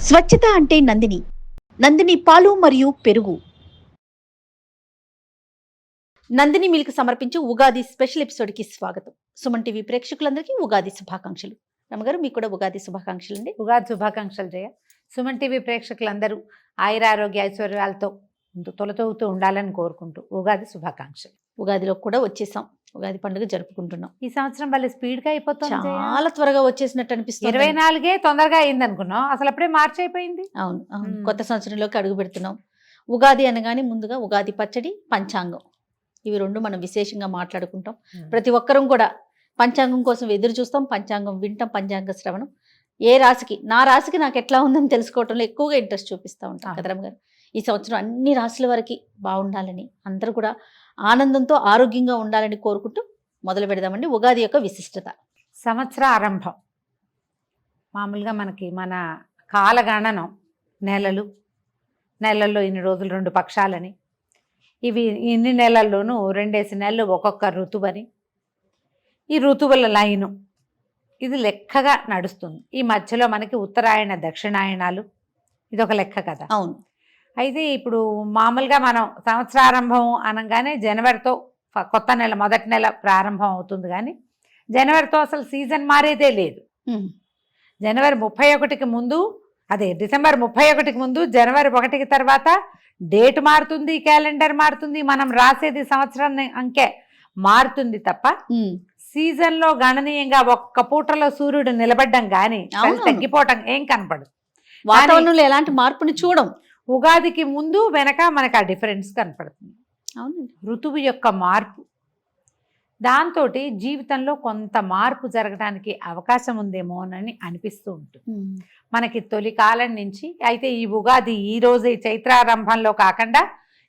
స్వచ్ఛత అంటే నందిని. నందిని పాలు మరియు పెరుగు. నందిని మిల్క్ సమర్పించు ఉగాది స్పెషల్ ఎపిసోడ్కి స్వాగతం. సుమన్ టీవీ ప్రేక్షకులందరికీ ఉగాది శుభాకాంక్షలు. రమగారు మీకు కూడా ఉగాది శుభాకాంక్షలు అండి. ఉగాది శుభాకాంక్షలు జయ. సుమన్ టీవీ ప్రేక్షకులందరూ ఆయురారోగ్య ఐశ్వర్యాలతో తొలతూగుతూ ఉండాలని కోరుకుంటూ ఉగాది శుభాకాంక్షలు. ఉగాదిలో కూడా వచ్చేసాం. ఉగాది పండుగ జరుపుకుంటున్నాం. ఈ సంవత్సరం వాళ్ళు స్పీడ్గా అయిపోతుంది, చాలా త్వరగా వచ్చేసినట్టు అనిపిస్తుంది. 24 తొందరగా అయింది అనుకున్నాం, అసలు అప్పుడే మార్చి అయిపోయింది. అవును, కొత్త సంవత్సరంలోకి అడుగు పెడుతున్నాం. ఉగాది అనగానే ముందుగా ఉగాది పచ్చడి, పంచాంగం, ఇవి రెండు మనం విశేషంగా మాట్లాడుకుంటాం. ప్రతి ఒక్కరం కూడా పంచాంగం కోసం ఎదురు చూస్తాం, పంచాంగం వింటాం, పంచాంగ శ్రవణం. ఏ రాశికి, నా రాశికి నాకు ఎట్లా ఉందని తెలుసుకోవటంలో ఎక్కువగా ఇంట్రెస్ట్ చూపిస్తూ ఉంటాం కదరమ్మ గారు. ఈ సంవత్సరం అన్ని రాశుల వరకు బాగుండాలని, అందరూ కూడా ఆనందంతో ఆరోగ్యంగా ఉండాలని కోరుకుంటూ మొదలు పెడదామండి. ఉగాది యొక్క విశిష్టత. సంవత్సర ఆరంభం మామూలుగా మనకి మన కాలగణనం నెలల్లో ఇన్ని రోజులు 2 పక్షాలని, ఇవి ఇన్ని నెలల్లోనూ 2 నెలలు ఒక్కొక్క ఋతువని, ఈ ఋతువుల లైను ఇది లెక్కగా నడుస్తుంది. ఈ మధ్యలో మనకి ఉత్తరాయణ దక్షిణాయనాలు, ఇది ఒక లెక్క కదా. అవును. అయితే ఇప్పుడు మామూలుగా మనం సంవత్సరారంభం అనగానే జనవరితో కొత్త నెల, మొదటి నెల ప్రారంభం అవుతుంది. కానీ జనవరితో అసలు సీజన్ మారేదే లేదు. జనవరి 31కి ముందు, అదే డిసెంబర్ 31కి ముందు, జనవరి 1కి తర్వాత డేట్ మారుతుంది, క్యాలెండర్ మారుతుంది, మనం రాసేది సంవత్సరాన్ని అంకె మారుతుంది తప్ప సీజన్లో గణనీయంగా ఒక్క పూటలో సూర్యుడు నిలబడ్డం కానీ తగ్గిపోవటం ఏం కనపడదు. వాతావరణంలో ఎలాంటి మార్పుని చూడం. ఉగాదికి ముందు వెనక మనకు ఆ డిఫరెన్స్ కనపడుతుంది. అవును, ఋతువు యొక్క మార్పు, దాంతో జీవితంలో కొంత మార్పు జరగడానికి అవకాశం ఉందేమోనని అనిపిస్తూ ఉంటుంది మనకి తొలి కాలం నుంచి. అయితే ఈ ఉగాది ఈ రోజు ఈ చైత్రారంభంలో కాకుండా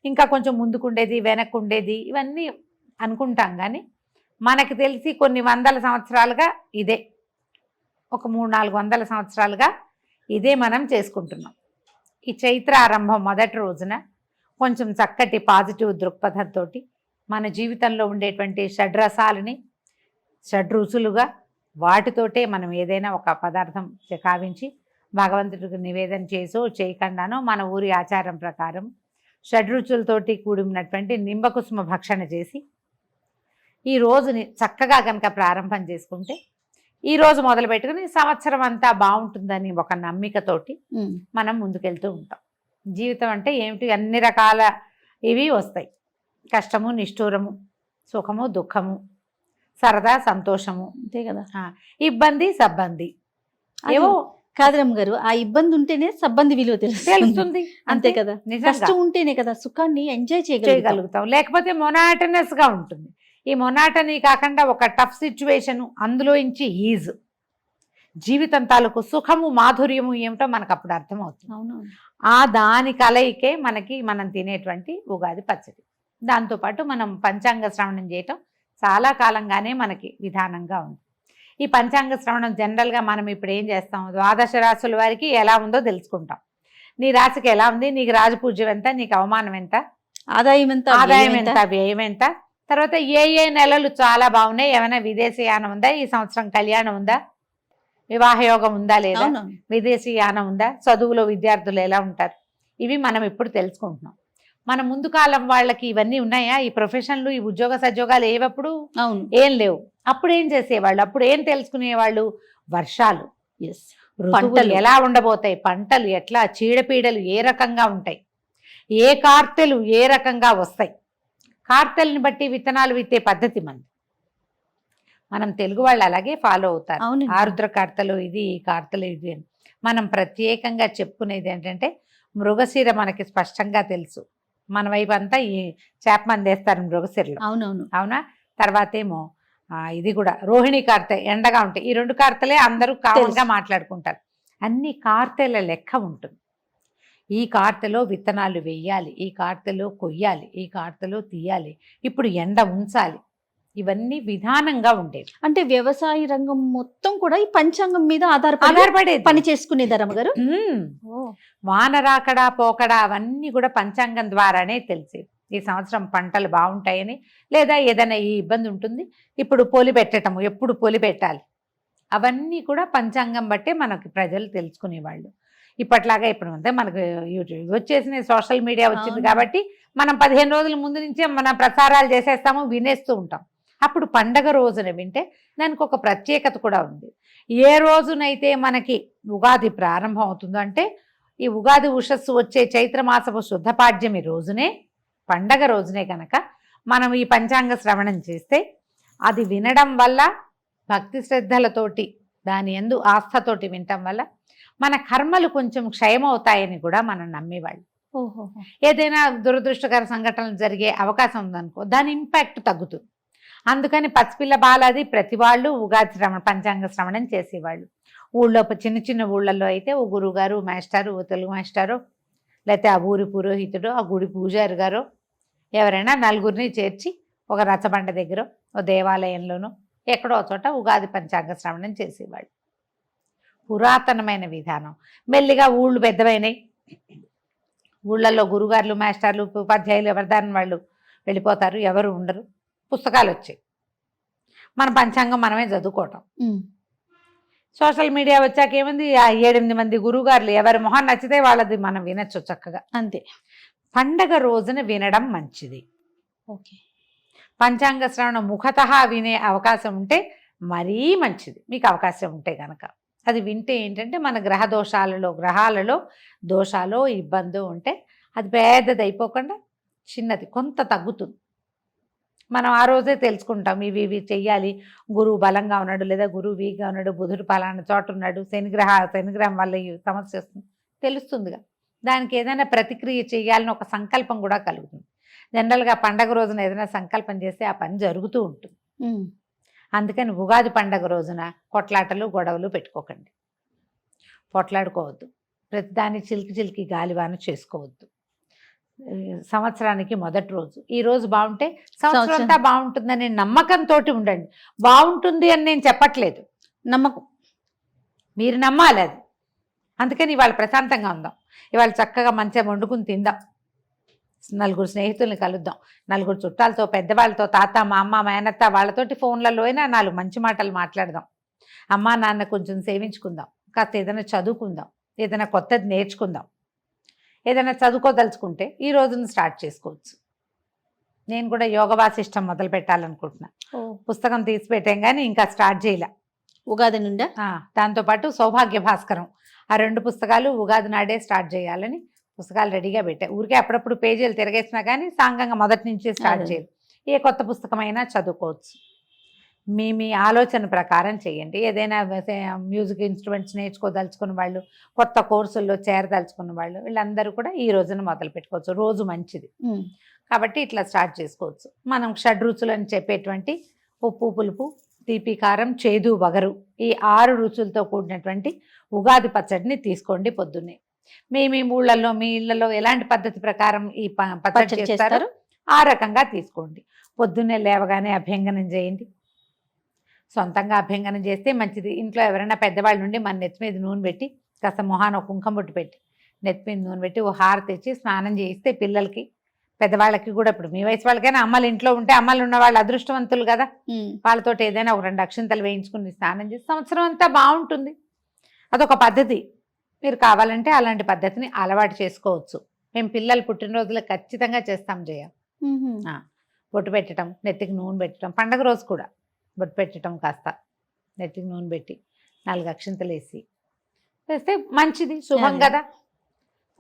ఇంకా కొంచెం ముందుకుండేది, వెనక్కుండేది, ఇవన్నీ అనుకుంటాం. కానీ మనకి తెలిసి కొన్ని వందల సంవత్సరాలుగా ఇదే, ఒక 300-400 సంవత్సరాలుగా ఇదే మనం చేసుకుంటున్నాం. ఈ చైత్ర ఆరంభం మొదటి రోజున కొంచెం చక్కటి పాజిటివ్ దృక్పథంతో మన జీవితంలో ఉండేటువంటి షడ్రసాలని షడ్రుచులుగా వాటితోటే మనం ఏదైనా ఒక పదార్థం కావించి భగవంతుడికి నివేదన చేసో చేయకుండానో మన ఊరి ఆచారం ప్రకారం షడ్రుచులతోటి కూడినటువంటి నింబకుసుమ భక్షణ చేసి ఈ రోజుని చక్కగా కనుక ప్రారంభం చేసుకుంటే ఈ రోజు మొదలు పెట్టుకుని సంవత్సరం అంతా బాగుంటుందని ఒక నమ్మికతోటి మనం ముందుకెళ్తూ ఉంటాం. జీవితం అంటే ఏమిటి, అన్ని రకాల ఇవి వస్తాయి. కష్టము, నిష్ఠూరము, సుఖము, దుఃఖము, సరదా, సంతోషము, అంతే కదా. ఇబ్బంది, సబ్బంది, ఏవో కాదరమ్మ గారు. ఆ ఇబ్బంది ఉంటేనే సబ్బంది విలువ తెలుస్తుంది. అంతే కదా. కష్టం ఉంటేనే కదా సుఖాన్ని ఎంజాయ్ చేయగలుగుతాం. లేకపోతే మొనాటనస్గా ఉంటుంది. ఈ మొనాటనీ కాకుండా ఒక టఫ్ సిచ్యువేషన్, అందులో నుంచి ఈజ్, జీవితం తాలూకు సుఖము, మాధుర్యము ఏమిటో మనకు అప్పుడు అర్థమవుతుంది. అవును. ఆ దాని కలయికే మనకి మనం తినేటువంటి ఉగాది పచ్చడి. దాంతోపాటు మనం పంచాంగ శ్రవణం చేయటం చాలా కాలంగానే మనకి విధానంగా ఉంది. ఈ పంచాంగ శ్రవణం జనరల్గా మనం ఇప్పుడు ఏం చేస్తాం, 12 రాశుల వారికి ఎలా ఉందో తెలుసుకుంటాం. నీ రాశికి ఎలా ఉంది, నీకు రాజపూజ్యం ఎంత, నీకు అవమానం ఎంత, ఆదాయం ఎంత, వ్యయం ఎంత, తర్వాత ఏ నెలలు చాలా బాగున్నాయి, ఏమైనా విదేశీయానం ఉందా, ఈ సంవత్సరం కళ్యాణం ఉందా, వివాహయోగం ఉందా లేదా, విదేశీయానం ఉందా, చదువులో విద్యార్థులు ఎలా ఉంటారు, ఇవి మనం ఇప్పుడు తెలుసుకుంటున్నాం. మన ముందు కాలం వాళ్ళకి ఇవన్నీ ఉన్నాయా, ఈ ప్రొఫెషన్లు, ఈ ఉద్యోగ సద్యోగాలు ఏవప్పుడు ఏం లేవు. అప్పుడు ఏం చేసేవాళ్ళు, అప్పుడు ఏం తెలుసుకునేవాళ్ళు, వర్షాలు, ఋతువులు ఎలా ఉండబోతాయి, పంటలు ఎట్లా, చీడపీడలు ఏ రకంగా ఉంటాయి, ఏ కార్తెలు ఏ రకంగా వస్తాయి, కార్తెల్ని బట్టి విత్తనాలు విత్తే పద్ధతి మనం తెలుగు వాళ్ళు అలాగే ఫాలో అవుతారు. ఆరుద్ర కార్తెలు ఇది, ఈ కార్తెలు ఇది అని. మనం ప్రత్యేకంగా చెప్పుకునేది ఏంటంటే మృగశిర మనకి స్పష్టంగా తెలుసు. మన వైపు అంతా ఈ చేప మందేస్తారు మృగశిరలో. అవునవును. అవునా. తర్వాత ఏమో ఇది కూడా రోహిణి కార్తె, ఎండగా ఉంటాయి. ఈ 2 కార్తెలే అందరూ కామన్గా మాట్లాడుకుంటారు. అన్ని కార్తెల లెక్క ఉంటుంది. ఈ కార్తెలో విత్తనాలు వేయాలి, ఈ కార్తెలో కొయ్యాలి, ఈ కార్తెలో తీయాలి, ఇప్పుడు ఎండ ఉంచాలి, ఇవన్నీ విధానంగా ఉండేది. అంటే వ్యవసాయ రంగం మొత్తం కూడా ఈ పంచాంగం మీద ఆధారపడే పని చేసుకునేది రమ్మగారు. వాన రాకడా పోకడా అవన్నీ కూడా పంచాంగం ద్వారానే తెలిసేది. ఈ సంవత్సరం పంటలు బాగుంటాయని, లేదా ఏదైనా ఈ ఇబ్బంది ఉంటుంది, ఇప్పుడు పొలి పెట్టటము, ఎప్పుడు పొలి పెట్టాలి, అవన్నీ కూడా పంచాంగం బట్టే మనకి ప్రజలు తెలుసుకునేవాళ్ళు. ఇప్పట్లాగా ఇప్పుడు అంతే మనకు యూట్యూబ్ వచ్చేసిన సోషల్ మీడియా వచ్చింది అవును. కాబట్టి మనం 15 రోజుల ముందు నుంచే మన ప్రసారాలు చేసేస్తాము, వినేస్తూ ఉంటాం. అప్పుడు పండగ రోజున వింటే దానికి ఒక ప్రత్యేకత కూడా ఉంది. ఏ రోజునైతే మనకి ఉగాది ప్రారంభం అవుతుందో అంటే ఈ ఉగాది ఉషస్సు వచ్చే చైత్రమాసపు శుద్ధపాడ్యమి రోజునే, పండగ రోజునే కనుక మనం ఈ పంచాంగ శ్రవణం చేస్తే అది వినడం వల్ల భక్తి శ్రద్ధలతోటి దాని యందు ఆస్థతోటి వినటం వల్ల మన కర్మలు కొంచెం క్షయమవుతాయని కూడా మనం నమ్మేవాళ్ళు. ఓహో. ఏదైనా దురదృష్టకర సంఘటనలు జరిగే అవకాశం ఉందనుకో దాని ఇంపాక్ట్ తగ్గుతుంది. అందుకని పసిపిల్ల బాలాది ప్రతి వాళ్ళు ఉగాది పంచాంగ శ్రవణం చేసేవాళ్ళు. ఊళ్ళో చిన్న చిన్న ఊళ్ళల్లో అయితే ఓ గురువుగారు మాస్టారు, ఓ తెలుగు మాస్టారు, లేకపోతే ఆ ఊరి పురోహితుడు, ఆ గుడి పూజారి గారు ఎవరైనా నలుగురిని చేర్చి ఒక రచ్చబండ దగ్గర ఓ దేవాలయంలోనూ ఎక్కడో చోట ఉగాది పంచాంగ శ్రవణం చేసేవాళ్ళు. పురాతనమైన విధానం. మెల్లిగా ఊళ్ళు పెద్దవైనాయి, ఊళ్ళల్లో గురుగారులు మాస్టర్లు ఉపాధ్యాయులు ఎవరిదాని వాళ్ళు వెళ్ళిపోతారు, ఎవరు ఉండరు, పుస్తకాలు వచ్చాయి, మన పంచాంగం మనమే చదువుకోవటం. సోషల్ మీడియా వచ్చాక ఏముంది, ఆ 7-8 మంది గురువుగారులు ఎవరి మొహం నచ్చితే వాళ్ళది మనం వినొచ్చు చక్కగా. అంతే. పండగ రోజున వినడం మంచిది. ఓకే. పంచాంగ శ్రవణం ముఖతః వినే అవకాశం ఉంటే మరీ మంచిది, మీకు అవకాశం ఉంటే కనుక. అది వింటే ఏంటంటే మన గ్రహాలలో దోషాలు ఇబ్బంది ఉంటే అది పెద్దది అయిపోకుండా చిన్నది కొంత తగ్గుతుంది. మనం ఆ రోజే తెలుసుకుంటాం ఇవి చెయ్యాలి, గురువు బలంగా ఉన్నాడు లేదా గురువు వీక్గా ఉన్నాడు, బుధుడు పలానా చోట ఉన్నాడు, శనిగ్రహం వల్ల ఈ సమస్య వస్తుంది తెలుస్తుందిగా. దానికి ఏదైనా ప్రతిక్రియ చేయాలని ఒక సంకల్పం కూడా కలుగుతుంది. జనరల్గా పండగ రోజున ఏదైనా సంకల్పం చేస్తే ఆ పని జరుగుతూ ఉంటుంది. అందుకని ఉగాది పండగ రోజున కొట్లాటలు గొడవలు పెట్టుకోకండి, పొట్లాడుకోవద్దు, ప్రతిదాన్ని చిలికి గాలివాన చేసుకోవద్దు. సంవత్సరానికి మొదటి రోజు ఈ రోజు బాగుంటే సంవత్సరం అంతా బాగుంటుందనే నమ్మకంతో ఉండండి. బాగుంటుంది అని నేను చెప్పట్లేదు, నమ్మకం మీరు నమ్మాలి అది. అందుకని ఇవాళ ప్రశాంతంగా ఉందాం, ఇవాళ చక్కగా మంచిగా వండుకుని తిందాం, నలుగురు స్నేహితుల్ని కలుద్దాం, నలుగురు చుట్టాలతో పెద్దవాళ్ళతో తాత మా అమ్మ మేనత్త వాళ్ళతోటి ఫోన్లలో అయినా 4 మంచి మాటలు మాట్లాడదాం, అమ్మా నాన్న కొంచెం సేవించుకుందాం, కాస్త ఏదైనా చదువుకుందాం, ఏదైనా కొత్తది నేర్చుకుందాం. ఏదైనా చదువుకోదలుచుకుంటే ఈ రోజున స్టార్ట్ చేసుకోవచ్చు. నేను కూడా యోగ వాసిష్టం మొదలు పెట్టాలనుకుంటున్నా, పుస్తకం తీసి పెట్టాం కానీ ఇంకా స్టార్ట్ చేయలే. ఉగాది నుండా దాంతోపాటు సౌభాగ్య భాస్కరం, ఆ 2 పుస్తకాలు ఉగాది నాడే స్టార్ట్ చేయాలని పుస్తకాలు రెడీగా పెట్టా. ఊరికే అప్పుడప్పుడు పేజీలు తిరగేసినా కానీ సాంగంగా మొదటి నుంచి స్టార్ట్ చేయాలి. ఏ కొత్త పుస్తకమైనా చదువుకోవచ్చు. మీ ఆలోచన ప్రకారం చేయండి. ఏదైనా మ్యూజిక్ ఇన్స్ట్రుమెంట్స్ నేర్చుకోదలుచుకున్న వాళ్ళు, కొత్త కోర్సుల్లో చేరదలుచుకున్న వాళ్ళు, వీళ్ళందరూ కూడా ఈ రోజున మొదలు పెట్టుకోవచ్చు. రోజు మంచిది కాబట్టి ఇట్లా స్టార్ట్ చేసుకోవచ్చు. మనం షడ్రుచులు అని చెప్పేటువంటి ఉప్పు పులుపు తీపి కారం చేదు వగరు ఈ 6 రుచులతో కూడినటువంటి ఉగాది పచ్చడిని తీసుకోండి పొద్దున్నే. మీ ఊళ్ళల్లో మీ ఇళ్లలో ఎలాంటి పద్ధతి ప్రకారం ఈ పచ్చడి చేస్తారో ఆ రకంగా తీసుకోండి. పొద్దున్నే లేవగానే అభ్యంగనం చేయండి. సొంతంగా అభ్యంగనం చేస్తే మంచిది. ఇంట్లో ఎవరైనా పెద్దవాళ్ళ నుండి మన నెత్తి మీద నూనె పెట్టి కాస్త మొహాన కుంకుమ బొట్టు పెట్టి నెత్తి మీద నూనె పెట్టి ఓ హారతి తెచ్చి స్నానం చేయిస్తే పిల్లలకి పెద్దవాళ్ళకి కూడా, ఇప్పుడు మీ వయసు వాళ్ళకైనా అమ్మలు ఇంట్లో ఉంటే అమ్మలు ఉన్న వాళ్ళు అదృష్టవంతులు కదా, వాళ్ళతో ఏదైనా ఒక 2 అక్షింతలు వేయించుకుని స్నానం చేసి సంవత్సరం అంతా బాగుంటుంది. అదొక పద్ధతి. మీరు కావాలంటే అలాంటి పద్ధతిని అలవాటు చేసుకోవచ్చు. మేము పిల్లలు పుట్టినరోజులు ఖచ్చితంగా చేస్తాం జయ. బొట్టు పెట్టడం, నెత్తికి నూనె పెట్టడం, పండగ రోజు కూడా బొట్టు పెట్టడం, కాస్త నెత్తికి నూనె పెట్టి 4 అక్షింతలు వేస్తే మంచిది, శుభం కదా.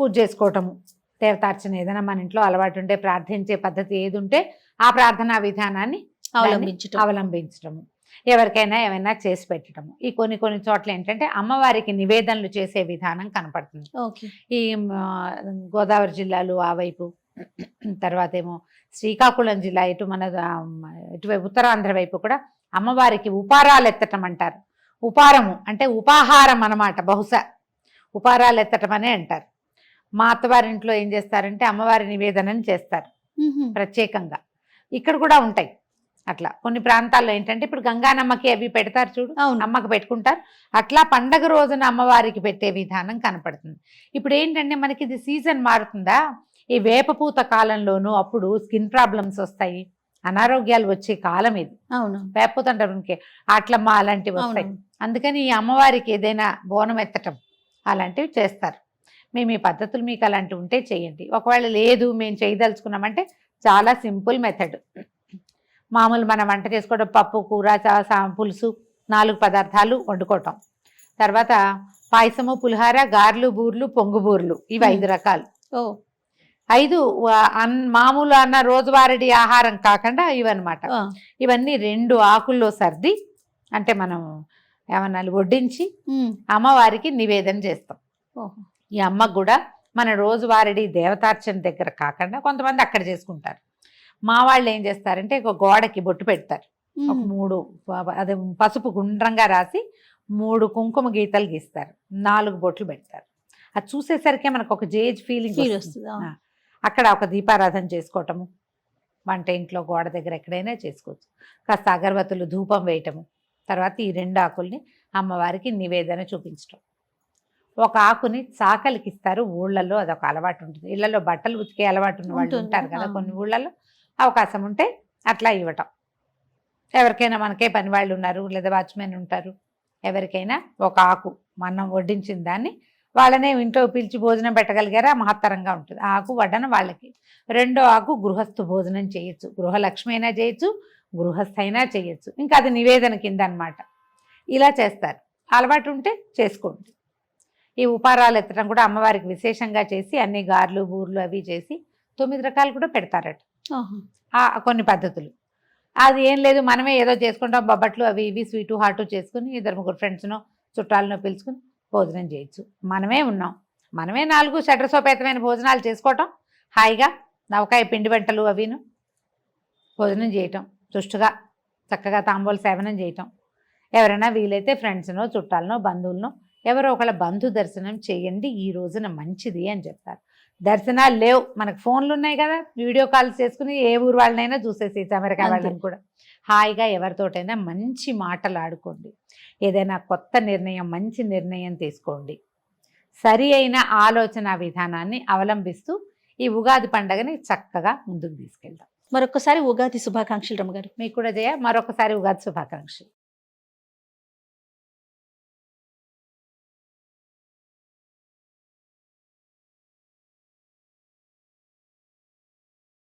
పూజ చేసుకోవటము, దేవతార్చన ఏదైనా మన ఇంట్లో అలవాటు ఉంటే ప్రార్థించే పద్ధతి ఏది ఉంటే ఆ ప్రార్థనా విధానాన్ని అవలంబించటము, ఎవరికైనా ఏమైనా చేసి పెట్టడము. ఈ కొన్ని చోట్ల ఏంటంటే అమ్మవారికి నివేదనలు చేసే విధానం కనపడుతుంది. ఈ గోదావరి జిల్లాలు ఆ వైపు, తర్వాత ఏమో శ్రీకాకుళం జిల్లా ఇటు మన ఇటువైపు ఉత్తరాంధ్ర వైపు కూడా అమ్మవారికి ఉపారాలు ఎత్తటం అంటారు. ఉపారము అంటే ఉపాహారం అన్నమాట, బహుశా ఉపారాలు ఎత్తటం అనే అంటారు. మా అత్తవారింట్లో ఏం చేస్తారంటే అమ్మవారి నివేదనని చేస్తారు ప్రత్యేకంగా. ఇక్కడ కూడా ఉంటాయి అట్లా కొన్ని ప్రాంతాల్లో. ఏంటంటే ఇప్పుడు గంగానమ్మకి అవి పెడతారు చూడు, అమ్మకి పెట్టుకుంటారు. అట్లా పండగ రోజున అమ్మవారికి పెట్టే విధానం కనపడుతుంది. ఇప్పుడు ఏంటంటే మనకి ఇది సీజన్ మారుతుందా, ఈ వేపపూత కాలంలోనూ అప్పుడు స్కిన్ ప్రాబ్లమ్స్ వస్తాయి, అనారోగ్యాలు వచ్చే కాలం ఇది. అవును, వేపపూత అంటారు అట్లమ్మ అలాంటివి వస్తాయి. అందుకని ఈ అమ్మవారికి ఏదైనా బోనం ఎత్తటం, అలాంటివి చేస్తారు. మేము ఈ పద్ధతులు మీకు అలాంటివి ఉంటే చేయండి. ఒకవేళ లేదు మేము చేయదలుచుకున్నామంటే చాలా సింపుల్ మెథడ్. మామూలు మనం వంట చేసుకోవడం పప్పు, కూర, పులుసు 4 పదార్థాలు వండుకోవటం. తర్వాత పాయసము, పులిహార, గారెలు, బూర్లు, పొంగు బూర్లు, ఇవి 5 రకాలు. ఓ 5 మామూలు అన్న రోజువారీ ఆహారం కాకుండా ఇవన్నమాట. ఆ, ఇవన్నీ 2 ఆకుల్లో సర్ది, అంటే మనం ఏమన్నా వడ్డించి ఉమ్, అమ్మవారికి నివేదన చేస్తాం. ఓహో, ఈ అమ్మకు కూడా మన రోజువారీ దేవతార్చన దగ్గర కాకుండా కొంతమంది అక్కడ చేసుకుంటారు. మా వాళ్ళు ఏం చేస్తారంటే ఒక గోడకి బొట్టు పెడతారు. ఒక ఉమ్, 3 అదే పసుపు గుండ్రంగా రాసి 3 కుంకుమ గీతలు గీస్తారు, 4 బొట్లు పెడతారు. అది చూసేసరికి మనకు ఒక జేజ్ ఫీలింగ్ ఫీల్ వస్తుంది. వస్తుంది. ఆ, అక్కడ ఒక దీపారాధన చేసుకోవటము, వంట ఇంట్లో గోడ దగ్గర ఎక్కడైనా చేసుకోవచ్చు. కాస్త అగరబత్తులు, ధూపం వేయటము. తర్వాత ఈ 2 ఆకుల్ని అమ్మవారికి నివేదన చూపించటం. ఒక ఆకుని చాకలికి ఇస్తారు ఊళ్ళల్లో, అదొక అలవాటు ఉంటుంది. ఇళ్లలో బట్టలు ఉతికే అలవాటు ఉన్న వాళ్ళు ఉంటుంది. ఉంటారు కదా, ఆ. కొన్ని ఊళ్ళల్లో అవకాశం ఉంటే అట్లా ఇవ్వటం. ఎవరికైనా మనకే పని వాళ్ళు ఉన్నారు లేదా వాచ్మెన్ ఉంటారు, ఎవరికైనా ఒక ఆకు మనం వడ్డించిన దాన్ని వాళ్ళనే ఇంట్లో పిలిచి భోజనం పెట్టగలిగారా మహత్తరంగా ఉంటుంది. ఆ ఆకు వడ్డన వాళ్ళకి. 2వ ఆకు గృహస్థు భోజనం చేయొచ్చు, గృహలక్ష్మి అయినా చేయొచ్చు, గృహస్థ అయినా చేయొచ్చు. ఇంకా అది నివేదన కింద అనమాట. ఇలా చేస్తారు. అలవాటు ఉంటే చేసుకోండి. ఈ ఉపారాలు ఎత్తడం కూడా అమ్మవారికి విశేషంగా చేసి అన్ని గారెలు, బూర్లు అవి చేసి 9 రకాలు కూడా పెడతారట. ఆహా, కొన్ని పద్ధతులు. అది ఏం లేదు, మనమే ఏదో చేసుకుంటాం, బొబ్బట్లు అవి ఇవి స్వీటు హాటు చేసుకుని 2-3 ఫ్రెండ్స్నో చుట్టాలనో పిలుచుకుని భోజనం చేయొచ్చు. మనమే ఉన్నాం, మనమే 4 షడ్రసోపేతమైన భోజనాలు చేసుకోవటం, హాయిగా నవకాయ పిండి వంటలు అవిను భోజనం చేయటం, చుష్టుగా చక్కగా తాంబూల సేవనం చేయటం. ఎవరైనా వీలైతే ఫ్రెండ్స్నో చుట్టాలనో బంధువులనో ఎవరో ఒకళ్ళ బంధు దర్శనం చేయండి, ఈ రోజున మంచిది అని చెప్తారు. దర్శనాలు లేవు, మనకు ఫోన్లు ఉన్నాయి కదా, వీడియో కాల్స్ చేసుకుని ఏ ఊరు వాళ్ళనైనా చూసేసేసి, అమెరికా అంతే. వాళ్ళని కూడా హాయిగా ఎవరితోటైనా మంచి మాటలు ఆడుకోండి. ఏదైనా కొత్త నిర్ణయం, మంచి నిర్ణయం తీసుకోండి. సరి అయిన ఆలోచన విధానాన్ని అవలంబిస్తూ ఈ ఉగాది పండుగని చక్కగా ముందుకు తీసుకెళ్దాం. మరొకసారి ఉగాది శుభాకాంక్షలు రమ్మగారు. మీకు కూడా జయ, మరొకసారి ఉగాది శుభాకాంక్షలు.